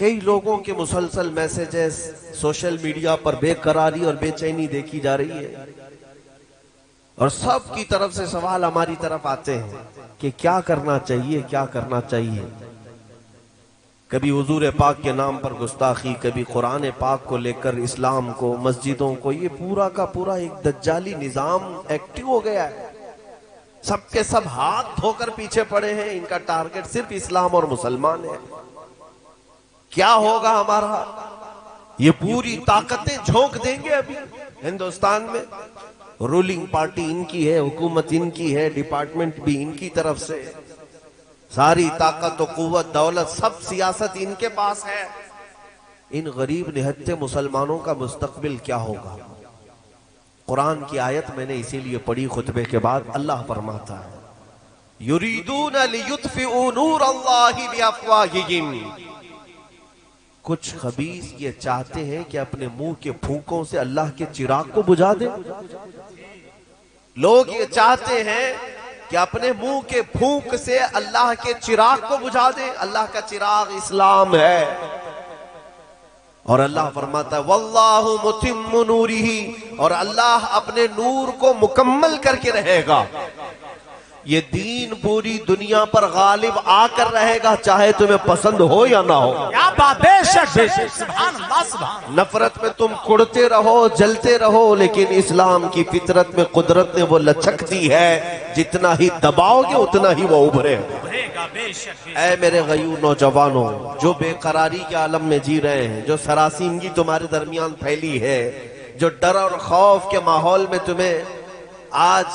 کئی لوگوں کے مسلسل میسیجز سوشل میڈیا پر بے قراری اور بے چینی دیکھی جا رہی ہے، اور سب کی طرف سے سوال ہماری طرف آتے ہیں کہ کیا کرنا چاہیے، کیا کرنا چاہیے۔ کبھی حضور پاک کے نام پر گستاخی، کبھی قرآن پاک کو لے کر اسلام کو، مسجدوں کو، یہ پورا کا پورا ایک دجالی نظام ایکٹیو ہو گیا ہے۔ سب کے سب ہاتھ دھو کر پیچھے پڑے ہیں، ان کا ٹارگٹ صرف اسلام اور مسلمان ہے۔ کیا ہوگا ہمارا؟ یہ پوری طاقتیں جھونک دیں گے ابھی ہندوستان میں۔ رولنگ پارٹی ان کی ہے، حکومت ان کی ہے، ڈپارٹمنٹ بھی ان کی طرف سے، ساری طاقت و قوت دولت سب سیاست ان کے پاس ہے۔ ان غریب نہتے مسلمانوں کا مستقبل کیا ہوگا؟ قرآن کی آیت میں نے اسی لیے پڑھی خطبے کے بعد، اللہ فرماتا ہے یریدون لیطفئوا نور اللہ بافواہہم، کچھ خبیث یہ چاہتے ہیں کہ اپنے منہ کے پھونکوں سے اللہ کے چراغ کو بجھا دیں۔ لوگ یہ چاہتے ہیں کہ اپنے منہ کے پھونک سے اللہ کے چراغ کو بجھا دیں۔ اللہ کا چراغ اسلام ہے، اور اللہ فرماتا ہے واللہ متم نورہ، اور اللہ اپنے نور کو مکمل کر کے رہے گا۔ یہ دین پوری دنیا پر غالب آ کر رہے گا، چاہے تمہیں پسند ہو یا نہ ہو۔ کیا بات، بے شک بے شک، سبحان اللہ سبحان اللہ۔ نفرت میں تم کڑتے رہو، جلتے رہو، لیکن اسلام کی فطرت میں قدرت نے وہ لچک دی ہے، جتنا ہی دباؤ گے اتنا ہی وہ ابھرے گا۔ بے شک بے شک۔ اے میرے غیور نوجوانوں جو بے قراری کے عالم میں جی رہے ہیں، جو سراسیمگی تمہارے درمیان پھیلی ہے، جو ڈر اور خوف کے ماحول میں تمہیں آج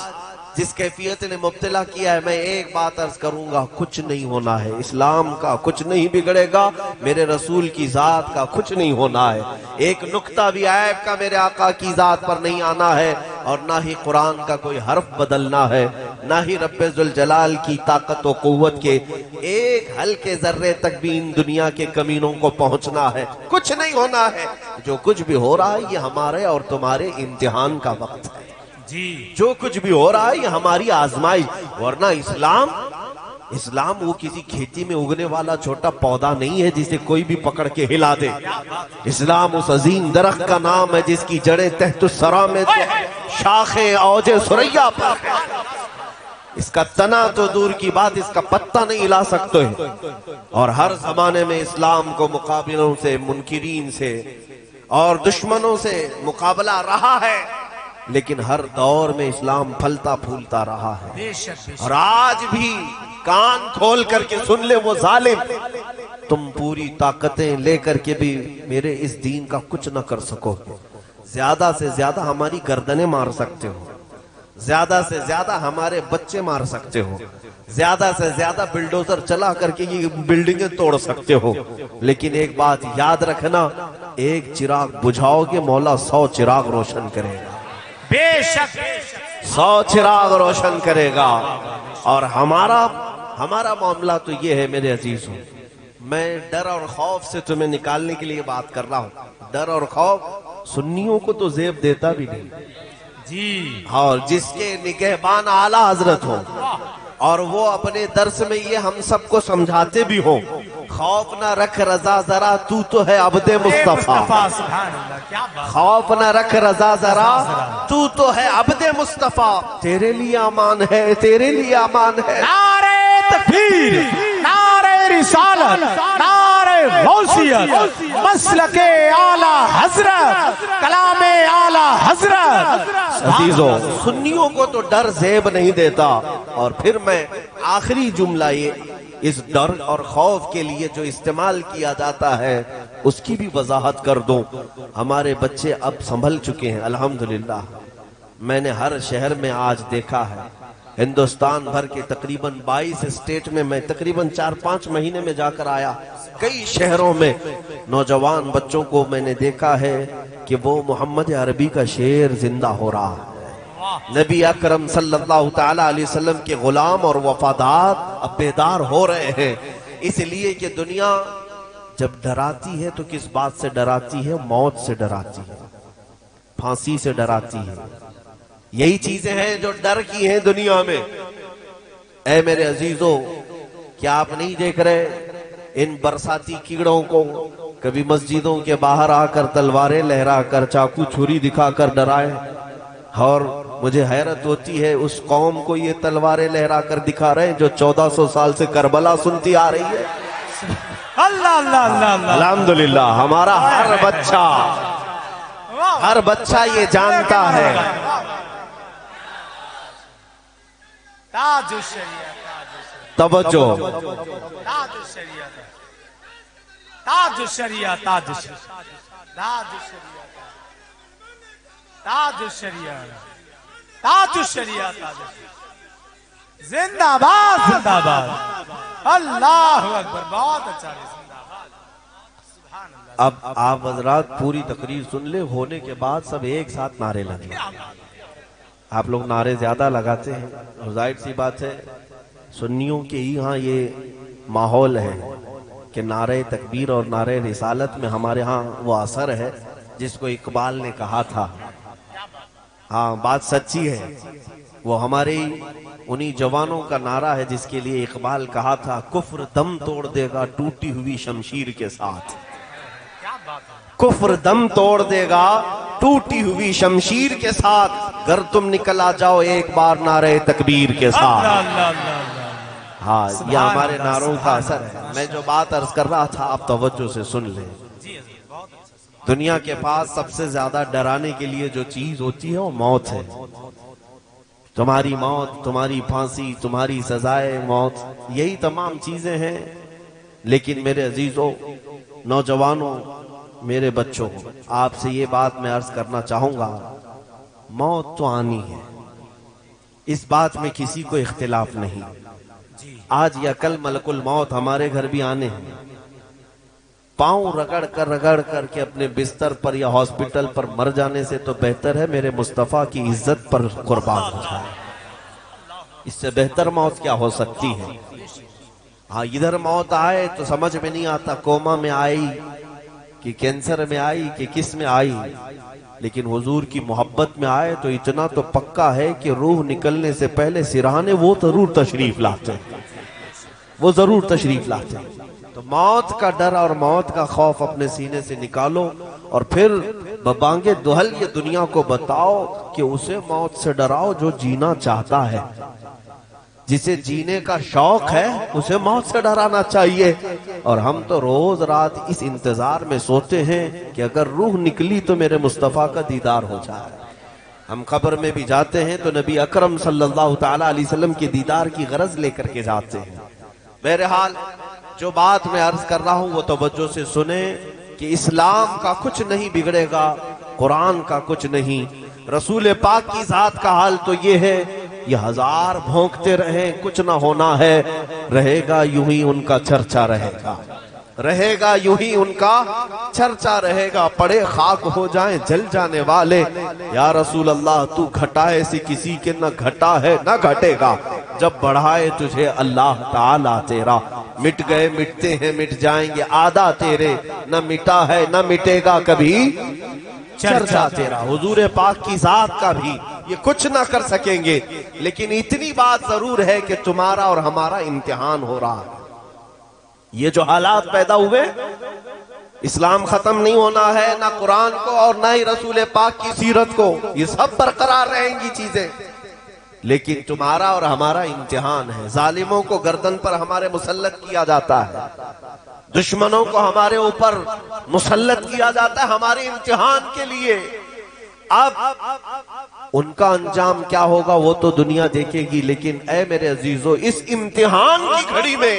جس کیفیت نے مبتلا کیا ہے، میں ایک بات عرض کروں گا، کچھ نہیں ہونا ہے۔ اسلام کا کچھ نہیں بگڑے گا، میرے رسول کی ذات کا کچھ نہیں ہونا ہے۔ ایک نقطہ بھی عیب کا میرے آقا کی ذات پر نہیں آنا ہے، اور نہ ہی قرآن کا کوئی حرف بدلنا ہے، نہ ہی رب ذوالجلال کی طاقت و قوت کے ایک ہلکے ذرے تک بھی ان دنیا کے کمینوں کو پہنچنا ہے۔ کچھ نہیں ہونا ہے۔ جو کچھ بھی ہو رہا ہے یہ ہمارے اور تمہارے امتحان کا وقت ہے۔ جی، جو کچھ بھی ہو رہا ہے یہ ہماری آزمائش، ورنہ اسلام وہ کسی کھیتی میں اگنے والا چھوٹا پودا نہیں ہے جسے کوئی بھی پکڑ کے ہلا دے۔ اسلام اس عظیم درخت کا نام ہے جس کی جڑیں تحت الثری میں، شاخیں اوج ثریا پر، اس کا تنا تو دور کی بات، اس کا پتہ نہیں ہلا سکتے ہیں۔ اور ہر زمانے میں اسلام کو مقابلوں سے، منکرین سے اور دشمنوں سے مقابلہ رہا ہے، لیکن ہر دور میں اسلام پھلتا پھولتا رہا ہے۔ بے شک بے شک۔ اور آج بھی کان کھول کر کے سن لے وہ ظالم، تم پوری طاقتیں لے کر کے بھی میرے اس دین کا کچھ نہ کر سکو۔ زیادہ سے زیادہ ہماری گردنیں مار سکتے ہو، زیادہ سے زیادہ ہمارے بچے مار سکتے ہو، زیادہ سے زیادہ بلڈوزر چلا کر کے یہ بلڈنگیں توڑ سکتے ہو، لیکن ایک بات یاد رکھنا، ایک چراغ بجھاؤ گے مولا 100 چراغ روشن کرے گا۔ بے شک 100 چراغ روشن کرے گا۔ اور ہمارا معاملہ تو یہ ہے میرے عزیزوں، میں ڈر اور خوف سے تمہیں نکالنے کے لیے بات کر رہا ہوں۔ ڈر اور خوف سنیوں کو تو زیب دیتا بھی نہیں، جی، اور جس کے نگہبان اعلیٰ حضرت ہوں اور وہ اپنے درس میں یہ ہم سب کو سمجھاتے بھی ہوں، خوف نہ رکھ رضا ذرا تو ہے عبد مصطفیٰ، سبحان اللہ، کیا بات۔ خوف نہ رکھ رضا ذرا تو ہے عبد مصطفیٰ، تیرے لیے امان ہے، تیرے لیے امان ہے۔ نعرہ تکبیر، نعرہ رسالت، نعرہ غوثیت، مسلک اعلی حضرت، کلام اعلی حضرت۔ عزیزوں سنیوں کو تو ڈر زیب نہیں دیتا۔ اور پھر میں آخری جملہ یہ اس ڈر اور خوف کے لیے جو استعمال کیا جاتا ہے اس کی بھی وضاحت کر دوں۔ ہمارے بچے اب سنبھل چکے ہیں الحمدللہ۔ میں نے ہر شہر میں آج دیکھا ہے، ہندوستان بھر کے تقریباً 22 اسٹیٹ میں میں تقریباً 4-5 مہینے میں جا کر آیا، کئی شہروں میں نوجوان بچوں کو میں نے دیکھا ہے کہ وہ محمد عربی کا شعر زندہ ہو رہا ہے۔ نبی اکرم صلی اللہ تعالیٰ علیہ وسلم کے غلام اور وفادار اب بیدار ہو رہے ہیں، اس لیے کہ دنیا جب ڈراتی ہے تو کس بات سے ڈراتی ہے؟ موت سے ڈراتی ہے، پھانسی سے ڈراتی ہے۔ یہی چیزیں ہیں جو ڈر کی ہیں دنیا میں۔ اے میرے عزیزوں، کیا آپ نہیں دیکھ رہے ان برساتی کیڑوں کو کبھی مسجدوں کے باہر آ کر تلواریں لہرا کر چاقو چھری دکھا کر ڈرائے، اور مجھے حیرت ہوتی ہے اس قوم کو یہ تلواریں لہرا کر دکھا رہے ہیں جو 1400 سال سے کربلا سنتی آ رہی ہے۔ اللہ اللہ اللہ اللہ، الحمدللہ ہمارا ہر بچہ یہ جانتا ہے۔ تاج الشریعہ، توجہ، تاج الشریعہ، تاج الشریعہ، تاج الشریعہ، تاج الشریعہ، تاج الشریعہ، تاج الشریعہ، تاج الشریعہ، زندہ باد زندہ باد، اللہ اکبر، بہت اچھا ہے، زندہ باد، سبحان اللہ۔ اب آپ حضرات پوری تقریر سن لے، ہونے کے بعد سب ایک ساتھ نعرے لگے۔ آپ لوگ نعرے زیادہ لگاتے ہیں اور ظاہر سی بات ہے سنیوں کے ہی ہاں یہ ماحول ہے کہ نعرے تکبیر اور نعرے رسالت میں ہمارے ہاں وہ اثر ہے جس کو اقبال نے کہا تھا۔ ہاں بات سچی ہے، وہ ہمارے انہی جوانوں کا نعرہ ہے جس کے لیے اقبال کہا تھا، کفر دم توڑ دے گا ٹوٹی ہوئی شمشیر کے ساتھ، کفر دم توڑ دے گا ٹوٹی ہوئی شمشیر کے ساتھ، گر تم نکل آ جاؤ ایک بار نعرے تکبیر کے ساتھ۔ ہاں یہ ہمارے نعروں کا اثر ہے۔ میں جو بات عرض کر رہا تھا آپ توجہ سے سن لیں۔ دنیا کے پاس سب سے زیادہ ڈرانے کے لیے جو چیز ہوتی ہے وہ موت ہے۔ تمہاری موت، تمہاری پھانسی، تمہاری سزائے موت، یہی تمام چیزیں ہیں۔ لیکن میرے عزیزوں، نوجوانوں، میرے بچوں، آپ سے یہ بات میں عرض کرنا چاہوں گا، موت تو آنی ہے، اس بات میں کسی کو اختلاف نہیں۔ آج یا کل ملک الموت ہمارے گھر بھی آنے ہیں۔ پاؤں رگڑ کر کے اپنے بستر پر یا ہاسپٹل پر مر جانے سے تو بہتر ہے میرے مصطفیٰ کی عزت پر قربان ہو جائے۔ اس سے بہتر موت کیا ہو سکتی ہے؟ ہاں ادھر موت آئے تو سمجھ میں نہیں آتا کوما میں آئی کہ کینسر میں آئی کہ کس میں آئی، لیکن حضور کی محبت میں آئے تو اتنا تو پکا ہے کہ روح نکلنے سے پہلے سرہانے وہ ضرور تشریف لاتے ہیں، وہ ضرور تشریف لاتے ہیں۔ تو موت کا ڈر اور موت کا خوف اپنے سینے سے نکالو اور پھر ببانگے دہل یہ دنیا کو بتاؤ کہ اسے موت سے ڈراؤ جو جینا چاہتا ہے، جسے جینے کا شوق ہے اسے موت سے ڈرانا چاہیے۔ اور ہم تو روز رات اس انتظار میں سوتے ہیں کہ اگر روح نکلی تو میرے مصطفیٰ کا دیدار ہو جائے۔ ہم قبر میں بھی جاتے ہیں تو نبی اکرم صلی اللہ تعالیٰ علیہ وسلم کے دیدار کی غرض لے کر کے جاتے ہیں۔ بہرحال جو بات میں عرض کر رہا ہوں وہ توجہ سے سنیں کہ اسلام کا کچھ نہیں بگڑے گا، قرآن کا کچھ نہیں، رسول پاک کی ذات کا حال تو یہ ہے، یہ ہزار بھونکتے رہیں کچھ نہ ہونا ہے، رہے گا یوں ہی ان کا چرچا رہے گا، رہے گا یوں ہی ان کا چرچا رہے گا، پڑے خاک ہو جائیں جل جانے والے، یا رسول اللہ تو گھٹائے سے کسی کے نہ گھٹا ہے نہ گھٹے گا، جب بڑھائے تجھے اللہ تعالیٰ تیرا، مٹ گئے مٹتے ہیں مٹ جائیں گے آدھا تیرے، نہ مٹا ہے نہ مٹے گا کبھی چرچا تیرا۔ حضور پاک کی ذات کا بھی یہ کچھ نہ کر سکیں گے، لیکن اتنی بات ضرور ہے کہ تمہارا اور ہمارا امتحان ہو رہا ہے۔ یہ جو حالات پیدا ہوئے، اسلام ختم نہیں ہونا ہے، نہ قرآن کو اور نہ ہی رسول پاک کی سیرت کو، یہ سب برقرار رہیں گی چیزیں، لیکن تمہارا اور ہمارا امتحان ہے۔ ظالموں کو گردن پر ہمارے مسلط کیا جاتا ہے، دشمنوں کو ہمارے اوپر مسلط کیا جاتا ہے ہمارے امتحان کے لیے۔ اب ان کا انجام کیا ہوگا وہ تو دنیا دیکھے گی، لیکن اے میرے عزیزو اس امتحان کی گھڑی میں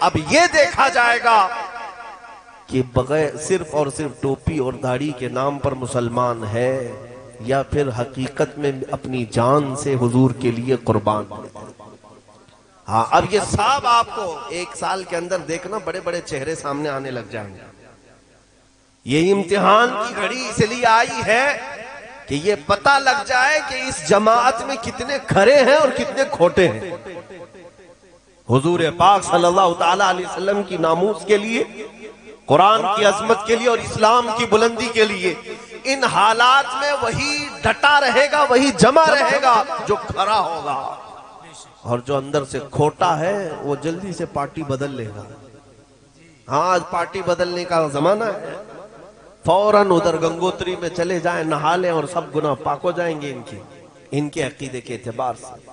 اب یہ دیکھا جائے گا کہ بغیر صرف اور صرف ٹوپی اور داڑھی کے نام پر مسلمان ہے یا پھر حقیقت میں اپنی جان سے حضور کے لیے قربان ہے۔ ہاں اب یہ سب آپ کو ایک سال کے اندر دیکھنا بڑے بڑے چہرے سامنے آنے لگ جائیں گے۔ یہ امتحان کی گھڑی اس لیے آئی ہے کہ یہ پتہ لگ جائے کہ اس جماعت میں کتنے کھرے ہیں اور کتنے کھوٹے ہیں۔ حضور پاک صلی اللہ تعالیٰ علیہ وسلم کی ناموس کے لیے، قرآن کی عظمت کے لیے اور اسلام کی بلندی کے لیے ان حالات میں وہی ڈٹا رہے گا، وہی جمع رہے گا جو کھرا ہوگا، اور جو اندر سے کھوٹا ہے وہ جلدی سے پارٹی بدل لے گا۔ ہاں آج پارٹی بدلنے کا زمانہ ہے، فوراً ادھر گنگوتری میں چلے جائیں، نہا لیں اور سب گناہ پاک ہو جائیں گے ان کے عقیدے کے اعتبار سے۔